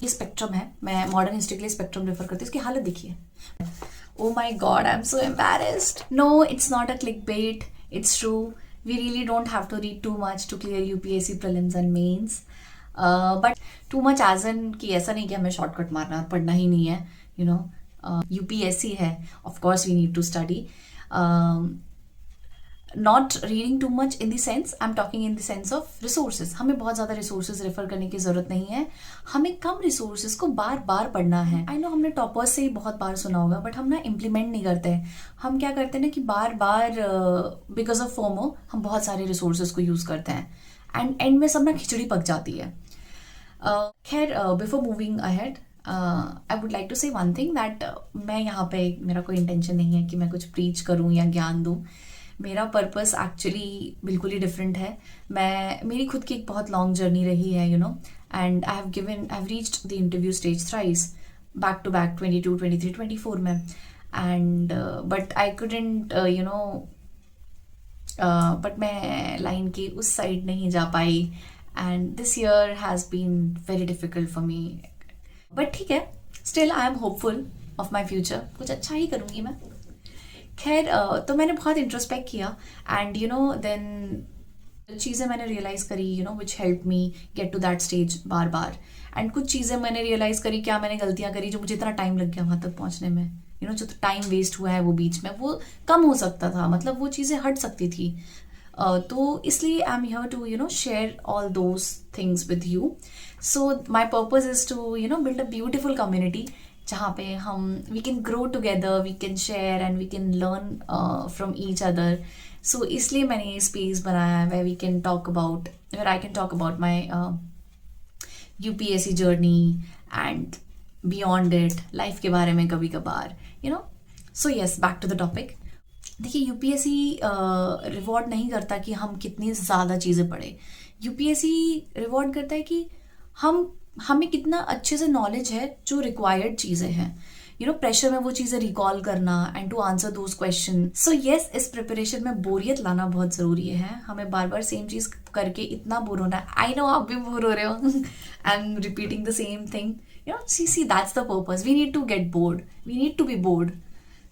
ये स्पेक्ट्रम है, मैं मॉडर्न हिस्ट्री के लिए स्पेक्ट्रम रेफर करती हूँ। इसकी हालत देखिए। Oh my god, I am so embarrassed. No, it's not a clickbait, it's true. We really don't have to read too much to clear UPSC prelims and mains, but too much as an कि ऐसा नहीं कि हमें shortcut मारना और पढ़ना ही नहीं है। यू नो, यूपीएससी है, of course we need to study. Not reading too much in the sense, I am talking in the sense of resources. हमें बहुत ज़्यादा रिसोर्सेज रेफर करने की ज़रूरत नहीं है, हमें कम रिसोर्सेज को बार बार पढ़ना है। आई नो हमने टॉपर्स से ही बहुत बार सुना होगा, बट हम ना इम्प्लीमेंट नहीं करते हैं। हम क्या करते हैं ना कि बार बार बिकॉज ऑफ फोमो हम बहुत सारे रिसोर्सेज को यूज़ करते हैं एंड एंड में सब ना खिचड़ी पक जाती है। खैर, before moving ahead I would like to say one thing that मैं यहाँ पे, मेरा कोई इंटेंशन नहीं है कि मैं कुछ प्रीच करूँ या ज्ञान दूँ। मेरा पर्पस एक्चुअली बिल्कुल ही डिफरेंट है। मेरी खुद की एक बहुत लॉन्ग जर्नी रही है, you know, and I have reached the interview stage thrice, back to back 22, 23, 24 में। And but I couldn't you know, but मैं लाइन की उस साइड नहीं जा पाई and this year has been very difficult for me. But ठीक है, still I am hopeful of my future, कुछ अच्छा ही करूँगी मैं। खैर, तो मैंने बहुत इंट्रोस्पेक्ट किया एंड यू नो देन चीज़ें मैंने रियलाइज़ करी, you know, which help me get to that stage बार बार। एंड कुछ चीज़ें मैंने रियलाइज़ करी, क्या मैंने गलतियाँ करी जो मुझे इतना टाइम लग गया वहाँ तक पहुँचने में। यू नो, जो टाइम वेस्ट हुआ है वो बीच में, वो कम हो सकता था, मतलब वो चीज़ें हट सकती थी। तो इसलिए I am here to you know share all those things with you. So my purpose is to you know build a beautiful community जहाँ पे हम we can grow together, we can share and we can learn from each other. So इसलिए मैंने ये space बनाया है where we can talk about, where I can talk about my UPSC journey and beyond it, life के बारे में कभी कभार, you know. So yes, back to the topic. देखिए, यूपीएससी रिवॉर्ड नहीं करता कि हम कितनी ज़्यादा चीज़ें पढ़ें। यूपीएससी रिवॉर्ड करता है कि हमें कितना अच्छे से नॉलेज है जो रिक्वायर्ड चीज़ें हैं, यू नो, प्रेशर में वो चीज़ें रिकॉल करना and to answer those question. So yes, इस प्रिपरेशन में बोरियत लाना बहुत ज़रूरी है। हमें बार बार सेम चीज़ करके इतना बोर होना है। आई नो आप भी बोर हो रहे हो I am repeating the same thing, you know. See that's the purpose, we need to get bored, we need to be bored.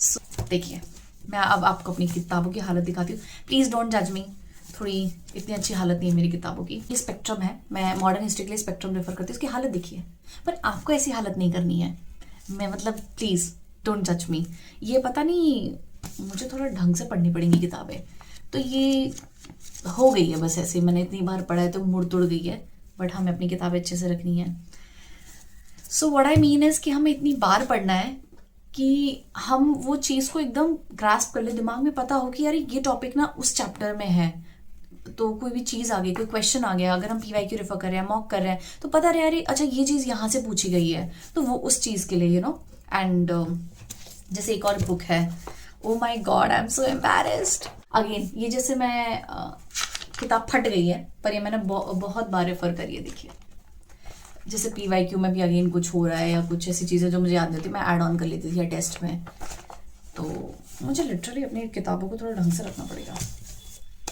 So देखिए, मैं अब आपको अपनी किताबों की हालत दिखाती हूँ। प्लीज़ डोंट जज मी, थोड़ी इतनी अच्छी हालत नहीं है मेरी किताबों की। ये स्पेक्ट्रम है, मैं मॉडर्न हिस्ट्री के लिए स्पेक्ट्रम रेफर करती हूँ। इसकी हालत देखिए, पर आपको ऐसी हालत नहीं करनी है। मैं मतलब प्लीज़ डोंट जज मी। ये पता नहीं, मुझे थोड़ा ढंग से पढ़नी पड़ेंगी किताबें, तो ये हो गई है बस ऐसे। मैंने इतनी बार पढ़ा है तो मुड़ तुड़ गई है, बट हमें अपनी किताबें अच्छे से रखनी है। So what I mean is कि हमें इतनी बार पढ़ना है कि हम वो चीज़ को एकदम ग्रास्प कर ले, दिमाग में पता हो कि यार ये टॉपिक ना उस चैप्टर में है। तो कोई भी चीज़ आ गई, कोई क्वेश्चन आ गया, अगर हम पीवाईक्यू रेफर कर रहे हैं, मॉक कर रहे हैं, तो पता रहे यार अच्छा ये चीज़ यहाँ से पूछी गई है, तो वो उस चीज़ के लिए, यू नो। एंड जैसे एक और बुक है, oh my god, I am so embarrassed again. ये जैसे मैं किताब फट गई है, पर ये मैंने बहुत बार रेफर करी है। देखिए, जैसे पीवाईक्यू में भी अगेन कुछ हो रहा है या कुछ ऐसी चीज़ें जो मुझे याद नहीं होती, मैं ऐड ऑन कर लेती थी या टेस्ट में। तो मुझे लिटरली अपनी किताबों को थोड़ा ढंग से रखना पड़ेगा।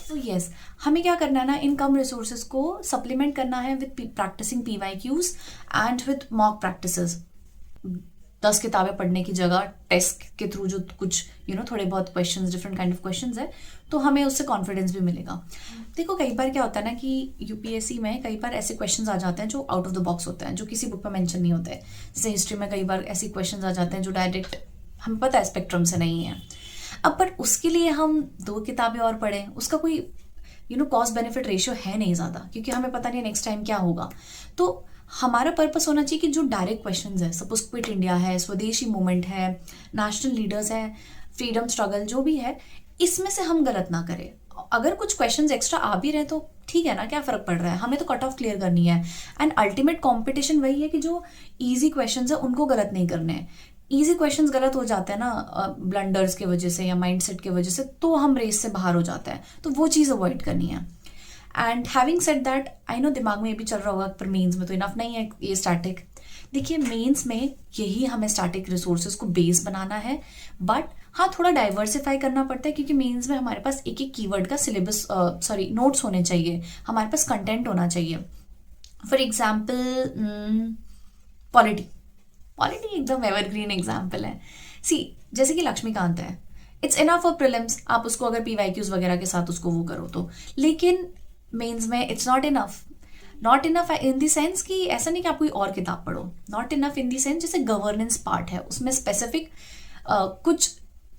तो येस, हमें क्या करना है ना, इन कम रिसोर्सेज को सप्लीमेंट करना है with practising PYQs and with mock practices. 10 किताबें पढ़ने की जगह टेस्ट के थ्रू जो कुछ यू नो थोड़े बहुत questions, different kind of questions है, तो हमें उससे कॉन्फिडेंस भी मिलेगा। देखो, कई बार क्या होता है ना कि यूपीएससी में कई बार ऐसे क्वेश्चंस आ जाते हैं जो आउट ऑफ द बॉक्स होते हैं, जो किसी बुक में मेंशन नहीं होते हैं। जैसे हिस्ट्री में कई बार ऐसे क्वेश्चंस आ जाते हैं जो डायरेक्ट हमें पता है स्पेक्ट्रम से नहीं है। अब पर उसके लिए हम 2 किताबें और पढ़ें, उसका कोई you know cost benefit ratio है नहीं ज़्यादा, क्योंकि हमें पता नहीं नेक्स्ट टाइम क्या होगा। तो हमारा पर्पस होना चाहिए कि जो डायरेक्ट क्वेश्चंस है, सपोज क्विट इंडिया है, स्वदेशी मूवमेंट है, नेशनल लीडर्स है, फ्रीडम स्ट्रगल जो भी है, इसमें से हम गलत ना करें। अगर कुछ क्वेश्चंस एक्स्ट्रा आ भी रहे तो ठीक है ना, क्या फ़र्क पड़ रहा है, हमें तो कट ऑफ क्लियर करनी है। एंड अल्टीमेट कॉम्पिटिशन वही है कि जो ईजी क्वेश्चंस है उनको गलत नहीं करने हैं। ईजी क्वेश्चंस गलत हो जाते हैं ना ब्लंडर्स की वजह से या माइंडसेट की वजह से, तो हम रेस से बाहर हो जाते हैं, तो वो चीज़ अवॉइड करनी है। And having said that, I know दिमाग में ये भी चल रहा होगा पर मेंस में तो इनफ नहीं है ये स्टैटिक। देखिए, मेंस में यही हमें स्टैटिक रिसोर्सेज को बेस बनाना है, बट हाँ थोड़ा डाइवर्सिफाई करना पड़ता है, क्योंकि मेंस में हमारे पास एक एक कीवर्ड का सिलेबस नोट्स होने चाहिए, हमारे पास कंटेंट होना चाहिए। फॉर एग्जाम्पल पॉलिटी, पॉलिटी एकदम एवरग्रीन एग्जाम्पल है. सी जैसे कि लक्ष्मीकांत है, इट्स इनफ फॉर प्रीलिम्स, आप उसको अगर पीवाईक्यूज वगैरह के साथ उसको वो करो तो. लेकिन मेंस में it's not enough. Not enough in the sense कि ऐसा नहीं कि आप कोई और किताब पढ़ो. Not enough in the sense जैसे गवर्नेंस पार्ट है उसमें स्पेसिफिक कुछ,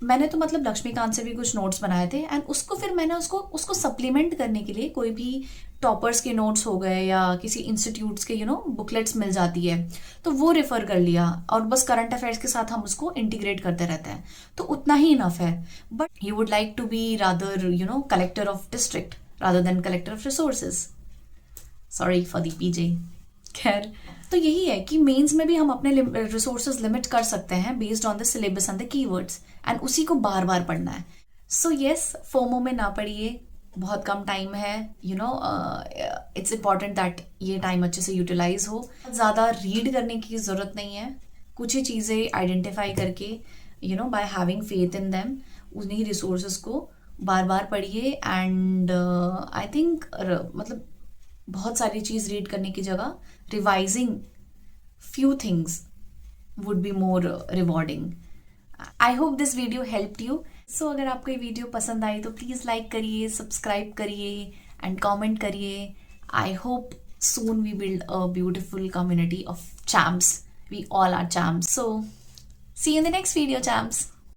मैंने तो मतलब लक्ष्मीकांत से भी कुछ नोट्स बनाए थे एंड उसको फिर मैंने उसको उसको सप्लीमेंट करने के लिए कोई भी टॉपर्स के नोट्स हो गए या किसी इंस्टीट्यूट्स के बुकलेट्स मिल जाती है तो वो रेफर कर लिया और बस करंट अफेयर्स के साथ हम उसको इंटीग्रेट करते रहते हैं, तो उतना ही इनफ है. But you would like to be rather collector of district rather than collector of resources. Sorry for the PJ. खैर, तो यही है कि मेंस में भी हम अपने रिसोर्सेज लिमिट कर सकते हैं based on the syllabus and the keywords and उसी को बार बार पढ़ना है. सो येस, फोमो में ना पढ़िए, बहुत कम टाइम है. इट्स इम्पॉर्टेंट दैट ये टाइम अच्छे से यूटिलाइज हो. ज़्यादा रीड करने की ज़रूरत नहीं है. कुछ ही चीज़ें आइडेंटिफाई करके by having faith in them उन्हीं रिसोर्सेज को बार बार पढ़िए. एंड आई थिंक मतलब बहुत सारी चीज़ रीड करने की जगह revising few things would be more rewarding. I hope this video helped you. So अगर आपको ये वीडियो पसंद आई तो प्लीज़ लाइक करिए, सब्सक्राइब करिए एंड कमेंट करिए. I hope soon we build a beautiful community of champs. We all are champs. So see you in the next video, champs.